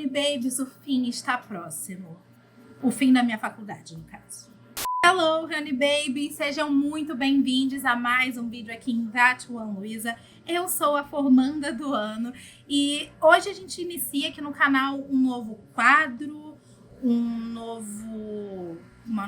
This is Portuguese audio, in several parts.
Babies, o fim está próximo. O fim da minha faculdade, no caso. Hello, Honey Babies! Sejam muito bem-vindos a mais um vídeo aqui em That One Luiza. Eu sou a formanda do ano e hoje a gente inicia aqui no canal um novo quadro, uma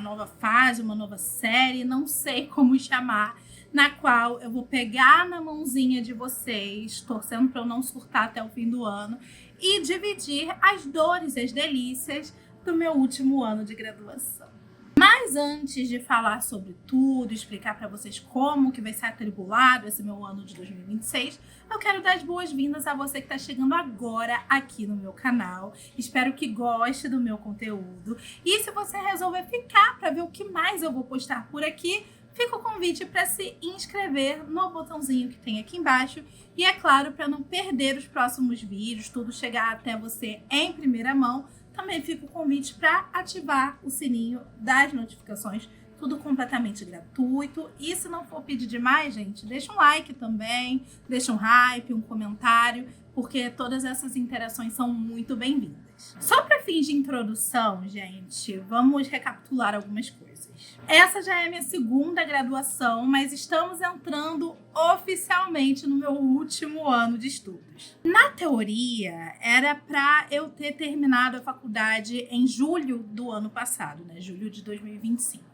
nova fase, uma nova série, não sei como chamar, na qual eu vou pegar na mãozinha de vocês, torcendo para eu não surtar até o fim do ano, e dividir as dores e as delícias do meu último ano de graduação. Mas antes de falar sobre tudo, explicar para vocês como que vai ser atribulado esse meu ano de 2026, eu quero dar as boas-vindas a você que está chegando agora aqui no meu canal. Espero que goste do meu conteúdo. E se você resolver ficar para ver o que mais eu vou postar por aqui, fica o convite para se inscrever no botãozinho que tem aqui embaixo. E é claro, para não perder os próximos vídeos, tudo chegar até você em primeira mão, também fica o convite para ativar o sininho das notificações, tudo completamente gratuito. E se não for pedir demais, gente, deixa um like também, deixa um hype, um comentário, porque todas essas interações são muito bem-vindas. Só para fins de introdução, gente, vamos recapitular algumas coisas. Essa já é a minha segunda graduação, mas estamos entrando oficialmente no meu último ano de estudos. Na teoria, era para eu ter terminado a faculdade em julho do ano passado, né? Julho de 2025.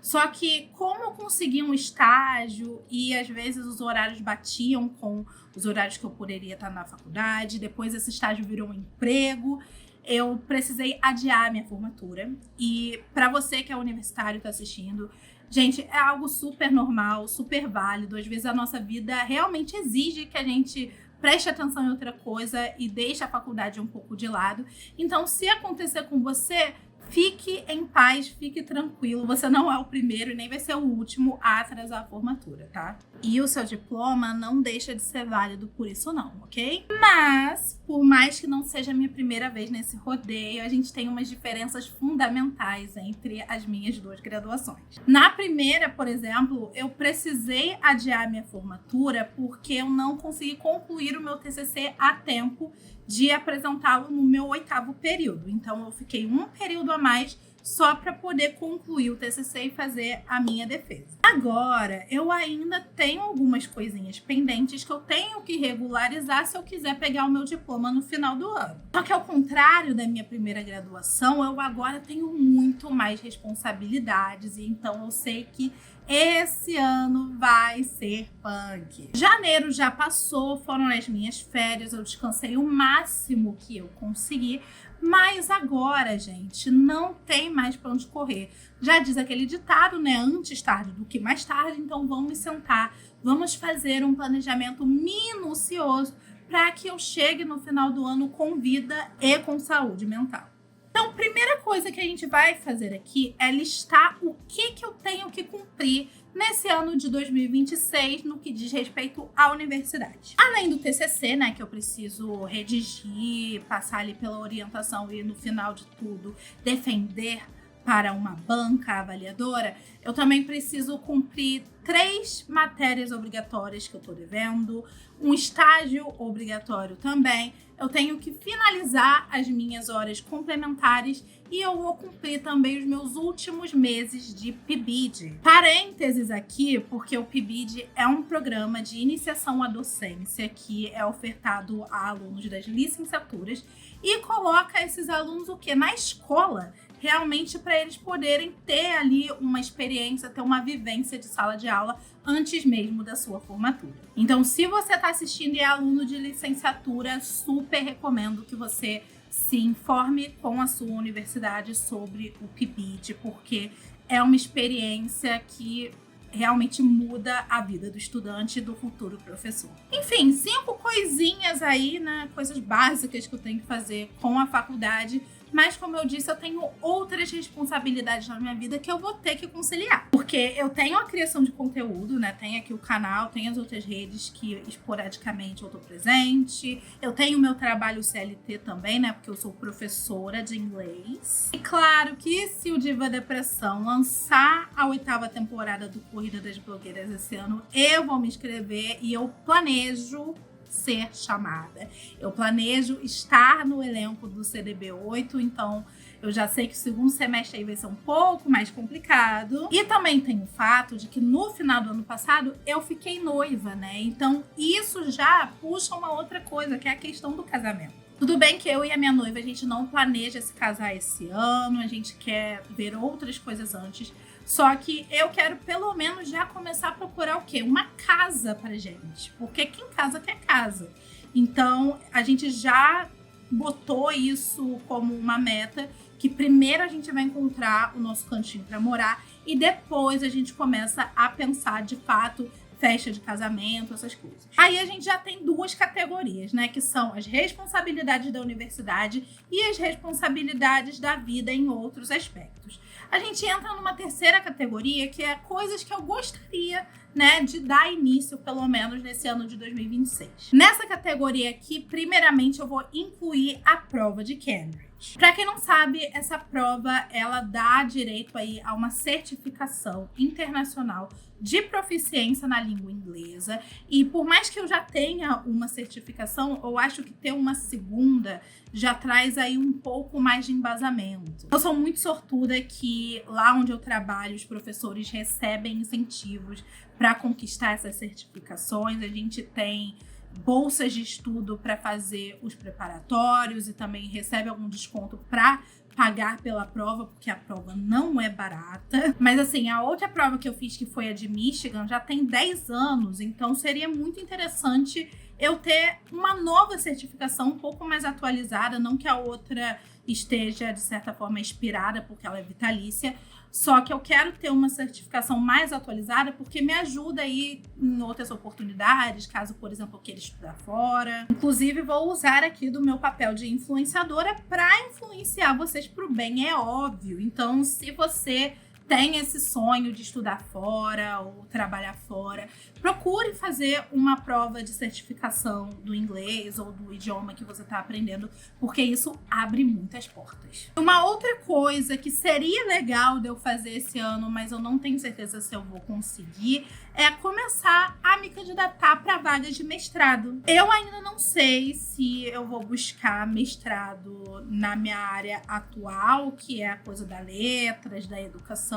Só que como eu consegui um estágio e às vezes os horários batiam com os horários que eu poderia estar na faculdade, depois esse estágio virou um emprego, eu precisei adiar a minha formatura. E para você que é universitário e está assistindo, gente, é algo super normal, super válido. Às vezes a nossa vida realmente exige que a gente preste atenção em outra coisa e deixe a faculdade um pouco de lado. Então, se acontecer com você, fique em paz, fique tranquilo. Você não é o primeiro e nem vai ser o último a atrasar a formatura, tá? E o seu diploma não deixa de ser válido por isso não, ok? Mas, por mais que não seja a minha primeira vez nesse rodeio, a gente tem umas diferenças fundamentais entre as minhas duas graduações. Na primeira, por exemplo, eu precisei adiar minha formatura porque eu não consegui concluir o meu TCC a tempo de apresentá-lo no meu 8º período. Então, eu fiquei um período a mais só para poder concluir o TCC e fazer a minha defesa. Agora, eu ainda tenho algumas coisinhas pendentes que eu tenho que regularizar se eu quiser pegar o meu diploma no final do ano. Só que ao contrário da minha primeira graduação, eu agora tenho muito mais responsabilidades e então eu sei que esse ano vai ser punk. Janeiro já passou, foram as minhas férias, eu descansei o máximo que eu consegui, mas agora, gente, não tem mais pra onde correr. Já diz aquele ditado, né? Antes tarde do que mais tarde, então vamos sentar, vamos fazer um planejamento minucioso para que eu chegue no final do ano com vida e com saúde mental. Então, primeira coisa que a gente vai fazer aqui é listar o que eu tenho que cumprir nesse ano de 2026 no que diz respeito à universidade. Além do TCC, né, que eu preciso redigir, passar ali pela orientação e no final de tudo defender para uma banca avaliadora, eu também preciso cumprir 3 matérias obrigatórias que eu tô devendo, um estágio obrigatório também. Eu tenho que finalizar as minhas horas complementares e eu vou cumprir também os meus últimos meses de PIBID. Parênteses aqui, porque o PIBID é um programa de iniciação à docência que é ofertado a alunos das licenciaturas e coloca esses alunos o quê? Na escola, realmente para eles poderem ter ali uma experiência, ter uma vivência de sala de aula antes mesmo da sua formatura. Então, se você está assistindo e é aluno de licenciatura, super recomendo que você se informe com a sua universidade sobre o PIBID, porque é uma experiência que realmente muda a vida do estudante e do futuro professor. Enfim, 5 coisinhas aí, né? Coisas básicas que eu tenho que fazer com a faculdade. Mas, como eu disse, eu tenho outras responsabilidades na minha vida que eu vou ter que conciliar. Porque eu tenho a criação de conteúdo, né? Tem aqui o canal, tem as outras redes que esporadicamente eu tô presente. Eu tenho o meu trabalho CLT também, né? Porque eu sou professora de inglês. E claro que se o Diva Depressão lançar a 8ª temporada do Corrida das Blogueiras esse ano, eu vou me inscrever e eu planejo ser chamada. Eu planejo estar no elenco do CDB8, então eu já sei que o segundo semestre aí vai ser um pouco mais complicado. E também tem o fato de que no final do ano passado eu fiquei noiva, né? Então isso já puxa uma outra coisa, que é a questão do casamento. Tudo bem que eu e a minha noiva, a gente não planeja se casar esse ano, a gente quer ver outras coisas antes. Só que eu quero pelo menos já começar a procurar o quê? Uma casa pra gente. Porque quem casa quer casa. Então a gente já botou isso como uma meta, que primeiro a gente vai encontrar o nosso cantinho para morar e depois a gente começa a pensar de fato festa de casamento, essas coisas. Aí a gente já tem duas categorias, né, que são as responsabilidades da universidade e as responsabilidades da vida em outros aspectos. A gente entra numa terceira categoria, que é coisas que eu gostaria, né, de dar início, pelo menos nesse ano de 2026. Nessa categoria aqui, primeiramente eu vou incluir a prova de Cambridge. Para quem não sabe, essa prova ela dá direito aí a uma certificação internacional de proficiência na língua inglesa. E por mais que eu já tenha uma certificação, eu acho que ter uma segunda já traz aí um pouco mais de embasamento. Eu sou muito sortuda que lá onde eu trabalho, os professores recebem incentivos para conquistar essas certificações. A gente tem bolsas de estudo para fazer os preparatórios e também recebe algum desconto para pagar pela prova, porque a prova não é barata. Mas assim, a outra prova que eu fiz, que foi a de Michigan, já tem 10 anos, então seria muito interessante eu ter uma nova certificação um pouco mais atualizada, não que a outra esteja, de certa forma, expirada, porque ela é vitalícia, só que eu quero ter uma certificação mais atualizada porque me ajuda aí em outras oportunidades, caso, por exemplo, eu queira estudar fora. Inclusive, vou usar aqui do meu papel de influenciadora para influenciar vocês para o bem, é óbvio. Então, se você tem esse sonho de estudar fora ou trabalhar fora, procure fazer uma prova de certificação do inglês ou do idioma que você está aprendendo, porque isso abre muitas portas. Uma outra coisa que seria legal de eu fazer esse ano, mas eu não tenho certeza se eu vou conseguir, é começar a me candidatar para vagas de mestrado. Eu ainda não sei se eu vou buscar mestrado na minha área atual, que é a coisa da letras, da educação,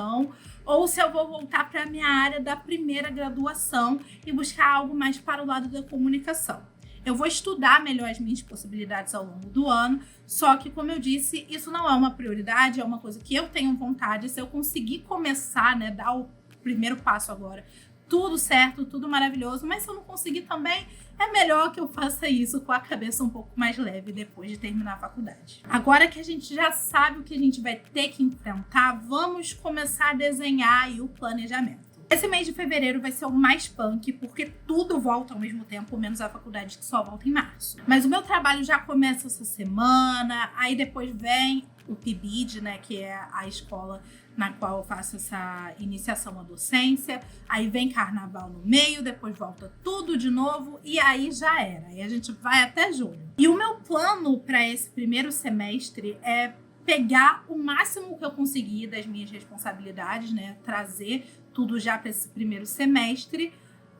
ou se eu vou voltar para a minha área da primeira graduação e buscar algo mais para o lado da comunicação. Eu vou estudar melhor as minhas possibilidades ao longo do ano, só que, como eu disse, isso não é uma prioridade, é uma coisa que eu tenho vontade. Se eu conseguir começar, né, dar o primeiro passo agora, tudo certo, tudo maravilhoso, mas se eu não conseguir também, é melhor que eu faça isso com a cabeça um pouco mais leve depois de terminar a faculdade. Agora que a gente já sabe o que a gente vai ter que enfrentar, vamos começar a desenhar aí o planejamento. Esse mês de fevereiro vai ser o mais punk, porque tudo volta ao mesmo tempo, menos a faculdade, que só volta em março. Mas o meu trabalho já começa essa semana, aí depois vem o PIBID, né, que é a escola na qual eu faço essa iniciação à docência. Aí vem carnaval no meio, depois volta tudo de novo e aí já era. Aí a gente vai até julho. E o meu plano para esse primeiro semestre é pegar o máximo que eu conseguir das minhas responsabilidades, né, trazer tudo já para esse primeiro semestre,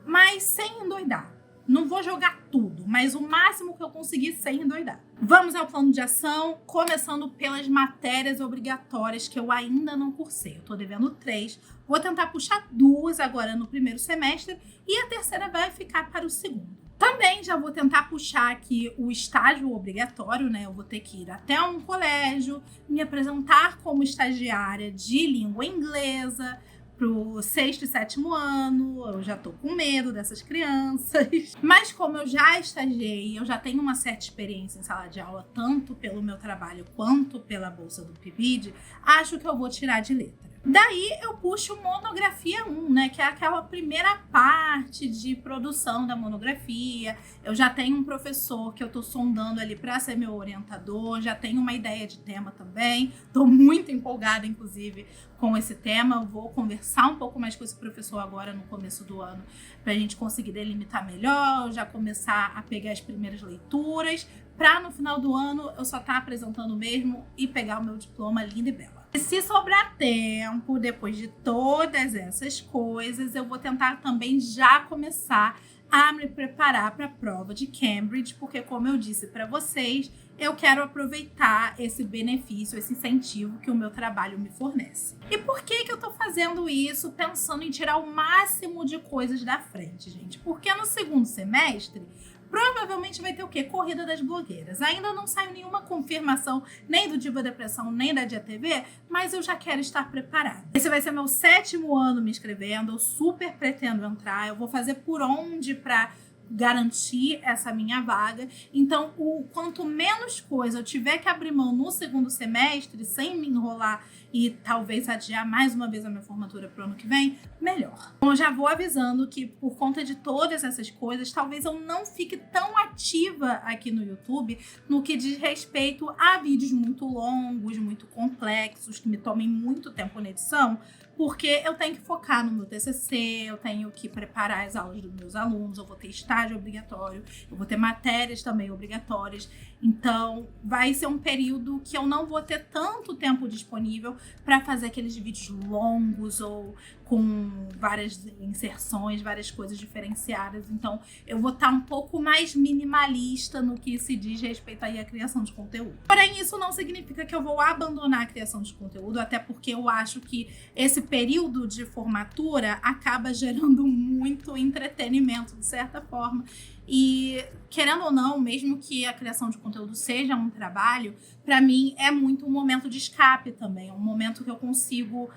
mas sem endoidar. Não vou jogar tudo, mas o máximo que eu conseguir sem endoidar. Vamos ao plano de ação, começando pelas matérias obrigatórias que eu ainda não cursei. Eu tô devendo 3, vou tentar puxar 2 agora no primeiro semestre e a terceira vai ficar para o segundo. Também já vou tentar puxar aqui o estágio obrigatório, né? Eu vou ter que ir até um colégio, me apresentar como estagiária de língua inglesa, pro 6º e 7º ano. Eu já tô com medo dessas crianças. Mas como eu já estagiei, eu já tenho uma certa experiência em sala de aula, tanto pelo meu trabalho quanto pela bolsa do PIBID, acho que eu vou tirar de letra. Daí eu puxo monografia 1, né, que é aquela primeira parte de produção da monografia. Eu já tenho um professor que eu tô sondando ali para ser meu orientador, já tenho uma ideia de tema também. Tô muito empolgada, inclusive, com esse tema. Eu vou conversar um pouco mais com esse professor agora no começo do ano, pra gente conseguir delimitar melhor, já começar a pegar as primeiras leituras, para no final do ano eu só estar apresentando mesmo e pegar o meu diploma lindo e bela. E se sobrar tempo, depois de todas essas coisas, eu vou tentar também já começar a me preparar para a prova de Cambridge, porque, como eu disse para vocês, eu quero aproveitar esse benefício, esse incentivo que o meu trabalho me fornece. E por que eu tô fazendo isso pensando em tirar o máximo de coisas da frente, gente? Porque no segundo semestre, provavelmente vai ter o quê? Corrida das blogueiras. Ainda não saiu nenhuma confirmação nem do Diva Depressão, nem da Dia TV, mas eu já quero estar preparada. Esse vai ser meu 7º ano me inscrevendo, eu super pretendo entrar, eu vou fazer por onde para garantir essa minha vaga. Então, quanto menos coisa eu tiver que abrir mão no segundo semestre, sem me enrolar e talvez adiar mais uma vez a minha formatura para o ano que vem, melhor. Então, eu já vou avisando que por conta de todas essas coisas, talvez eu não fique tão ativa aqui no YouTube no que diz respeito a vídeos muito longos, muito complexos, que me tomem muito tempo na edição, porque eu tenho que focar no meu TCC, eu tenho que preparar as aulas dos meus alunos, eu vou ter estágio obrigatório, eu vou ter matérias também obrigatórias. Então, vai ser um período que eu não vou ter tanto tempo disponível para fazer aqueles vídeos longos ou com várias inserções, várias coisas diferenciadas. Então, eu vou estar um pouco mais minimalista no que se diz respeito aí à criação de conteúdo. Porém, isso não significa que eu vou abandonar a criação de conteúdo, até porque eu acho que esse período de formatura acaba gerando muito entretenimento, de certa forma. E, querendo ou não, mesmo que a criação de conteúdo seja um trabalho, para mim é muito um momento de escape também. É um momento que eu consigo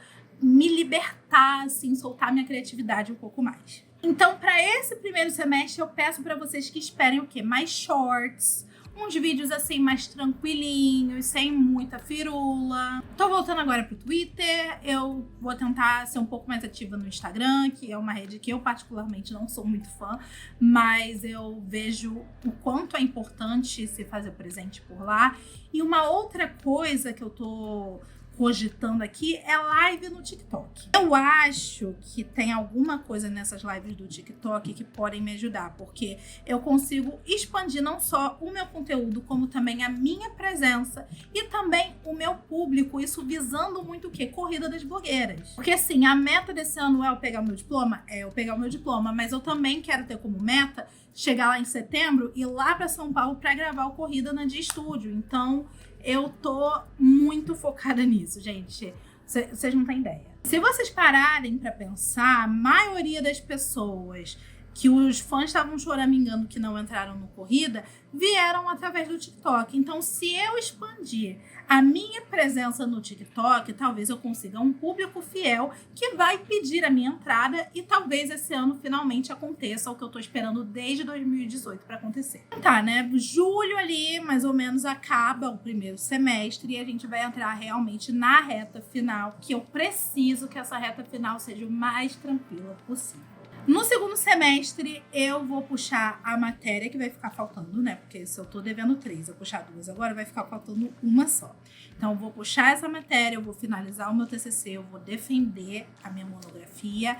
me libertar, assim, soltar minha criatividade um pouco mais. Então, para esse primeiro semestre, eu peço para vocês que esperem o quê? Mais shorts, uns vídeos assim mais tranquilinhos, sem muita firula. Tô voltando agora pro Twitter, eu vou tentar ser um pouco mais ativa no Instagram, que é uma rede que eu particularmente não sou muito fã, mas eu vejo o quanto é importante se fazer presente por lá. E uma outra coisa que eu tô cogitando aqui é live no TikTok. Eu acho que tem alguma coisa nessas lives do TikTok que podem me ajudar, porque eu consigo expandir não só o meu conteúdo, como também a minha presença e também o meu público, isso visando muito o quê? Corrida das blogueiras. Porque assim, a meta desse ano é eu pegar o meu diploma? É eu pegar o meu diploma, mas eu também quero ter como meta chegar lá em setembro e ir lá para São Paulo para gravar o Corrida na Dia Estúdio. Então, eu tô muito focada nisso, gente. Vocês não têm ideia. Se vocês pararem pra pensar, a maioria das pessoas que os fãs estavam choramingando que não entraram no Corrida, vieram através do TikTok. Então, se eu expandir a minha presença no TikTok, talvez eu consiga um público fiel que vai pedir a minha entrada e talvez esse ano finalmente aconteça o que eu tô esperando desde 2018 para acontecer. Tá, né? Julho ali, mais ou menos, acaba o primeiro semestre e a gente vai entrar realmente na reta final, que eu preciso que essa reta final seja o mais tranquila possível. No segundo semestre, eu vou puxar a matéria que vai ficar faltando, né? Porque se eu tô devendo 3, eu puxar 2 agora, vai ficar faltando uma só. Então, eu vou puxar essa matéria, eu vou finalizar o meu TCC, eu vou defender a minha monografia.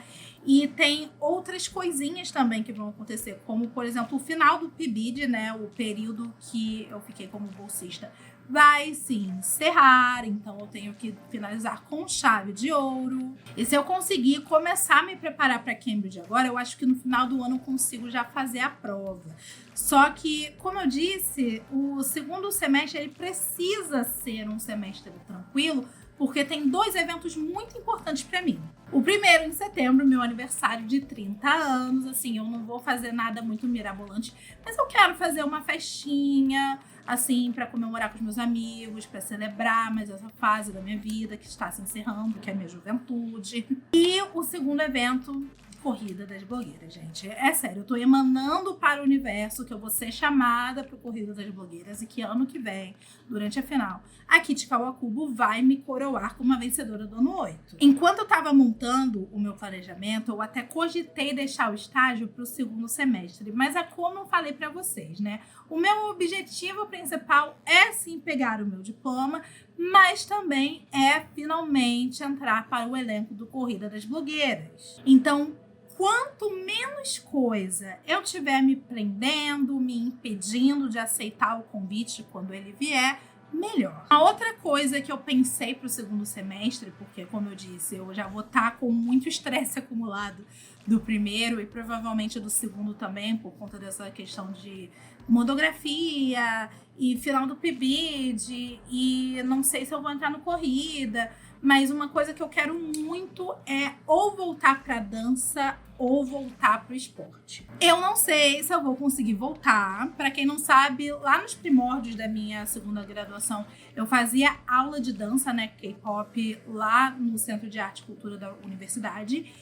E tem outras coisinhas também que vão acontecer, como, por exemplo, o final do PIBID, né? O período que eu fiquei como bolsista vai se encerrar, então eu tenho que finalizar com chave de ouro. E se eu conseguir começar a me preparar para Cambridge agora, eu acho que no final do ano eu consigo já fazer a prova. Só que, como eu disse, o segundo semestre ele precisa ser um semestre tranquilo, porque tem 2 eventos muito importantes para mim. O primeiro, em setembro, meu aniversário de 30 anos, assim, eu não vou fazer nada muito mirabolante, mas eu quero fazer uma festinha, assim, para comemorar com os meus amigos, para celebrar mais essa fase da minha vida que está se encerrando, que é a minha juventude. E o segundo evento, Corrida das Blogueiras, gente. É sério, eu tô emanando para o universo que eu vou ser chamada pro Corrida das Blogueiras e que ano que vem, durante a final, a Kit Kawakubo vai me coroar como a vencedora do ano 8. Enquanto eu tava montando o meu planejamento, eu até cogitei deixar o estágio pro segundo semestre, mas é como eu falei para vocês, né? O meu objetivo principal é sim pegar o meu diploma, mas também é finalmente entrar para o elenco do Corrida das Blogueiras. Então, quanto menos coisa eu tiver me prendendo, me impedindo de aceitar o convite quando ele vier, melhor. A outra coisa que eu pensei para o segundo semestre, porque, como eu disse, eu já vou estar com muito estresse acumulado do primeiro e provavelmente do segundo também, por conta dessa questão de monografia e final do PIBID, e não sei se eu vou entrar no corrida, mas uma coisa que eu quero muito é ou voltar para dança ou voltar para o esporte. Eu não sei se eu vou conseguir voltar. Para quem não sabe, lá nos primórdios da minha segunda graduação, eu fazia aula de dança, né, K-pop, lá no Centro de Arte e Cultura da universidade.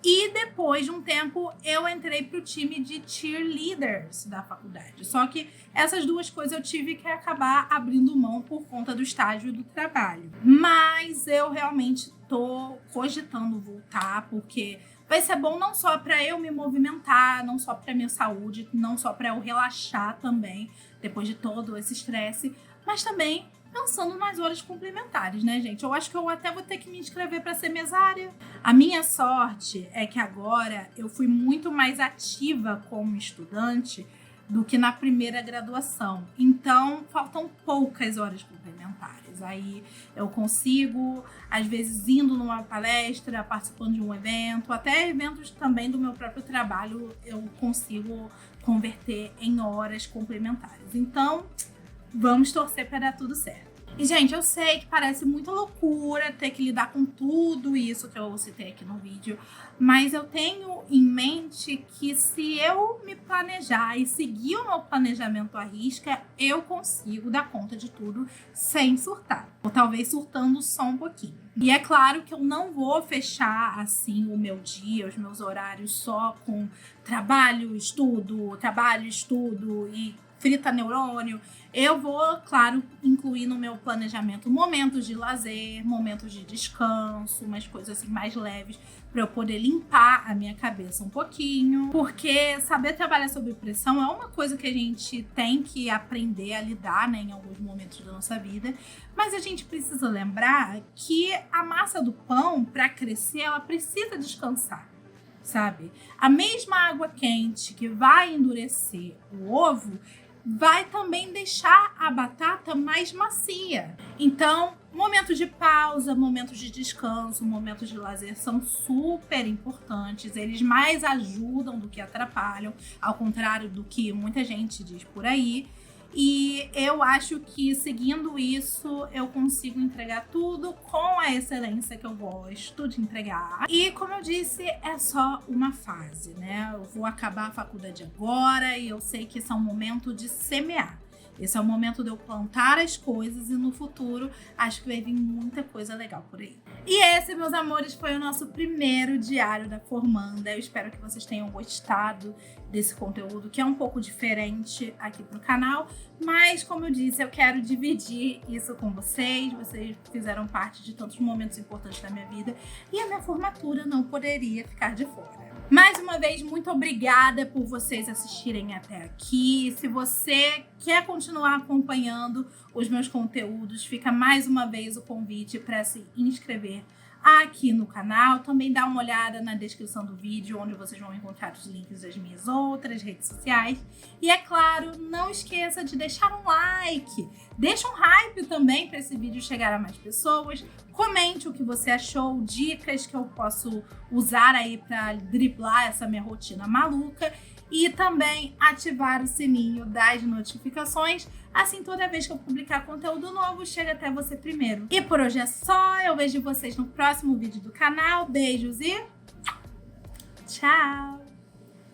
E depois de um tempo, eu entrei pro time de cheerleaders da faculdade. Só que essas duas coisas eu tive que acabar abrindo mão por conta do estágio e do trabalho. Mas eu realmente tô cogitando voltar, porque vai ser bom não só para eu me movimentar, não só para minha saúde, não só para eu relaxar também, depois de todo esse estresse, mas também pensando nas horas complementares, né, gente? Eu acho que eu até vou ter que me inscrever para ser mesária. A minha sorte é que agora eu fui muito mais ativa como estudante do que na primeira graduação. Então, faltam poucas horas complementares. Aí eu consigo, às vezes, indo numa palestra, participando de um evento, até eventos também do meu próprio trabalho, eu consigo converter em horas complementares. Então, vamos torcer para dar tudo certo. E, gente, eu sei que parece muita loucura ter que lidar com tudo isso que eu citei aqui no vídeo, mas eu tenho em mente que se eu me planejar e seguir o meu planejamento à risca, eu consigo dar conta de tudo sem surtar. Ou talvez surtando só um pouquinho. E é claro que eu não vou fechar, assim, o meu dia, os meus horários só com trabalho, estudo e frita neurônio. Eu vou, claro, incluir no meu planejamento momentos de lazer, momentos de descanso, umas coisas assim mais leves, para eu poder limpar a minha cabeça um pouquinho. Porque saber trabalhar sob pressão é uma coisa que a gente tem que aprender a lidar, né, em alguns momentos da nossa vida. Mas a gente precisa lembrar que a massa do pão, para crescer, ela precisa descansar, sabe? A mesma água quente que vai endurecer o ovo vai também deixar a batata mais macia. Então, momentos de pausa, momentos de descanso, momentos de lazer são super importantes. Eles mais ajudam do que atrapalham, ao contrário do que muita gente diz por aí. E eu acho que seguindo isso, eu consigo entregar tudo com a excelência que eu gosto de entregar. E como eu disse, é só uma fase, né? Eu vou acabar a faculdade agora e eu sei que esse é um momento de semear. Esse é o momento de eu plantar as coisas e no futuro acho que vai vir muita coisa legal por aí. E esse, meus amores, foi o nosso primeiro diário da formanda. Eu espero que vocês tenham gostado desse conteúdo, que é um pouco diferente aqui pro canal, mas como eu disse, eu quero dividir isso com vocês. Vocês fizeram parte de tantos momentos importantes da minha vida e a minha formatura não poderia ficar de fora. Mais uma vez, muito obrigada por vocês assistirem até aqui. Se você quer continuar acompanhando os meus conteúdos, fica mais uma vez o convite para se inscrever aqui no canal. Também dá uma olhada na descrição do vídeo, onde vocês vão encontrar os links das minhas outras redes sociais. E é claro, não esqueça de deixar um like. Deixa um hype também para esse vídeo chegar a mais pessoas. Comente o que você achou, dicas que eu posso usar aí para driblar essa minha rotina maluca. E também ativar o sininho das notificações, assim toda vez que eu publicar conteúdo novo chega até você primeiro. E por hoje é só, eu vejo vocês no próximo vídeo do canal. Beijos e tchau!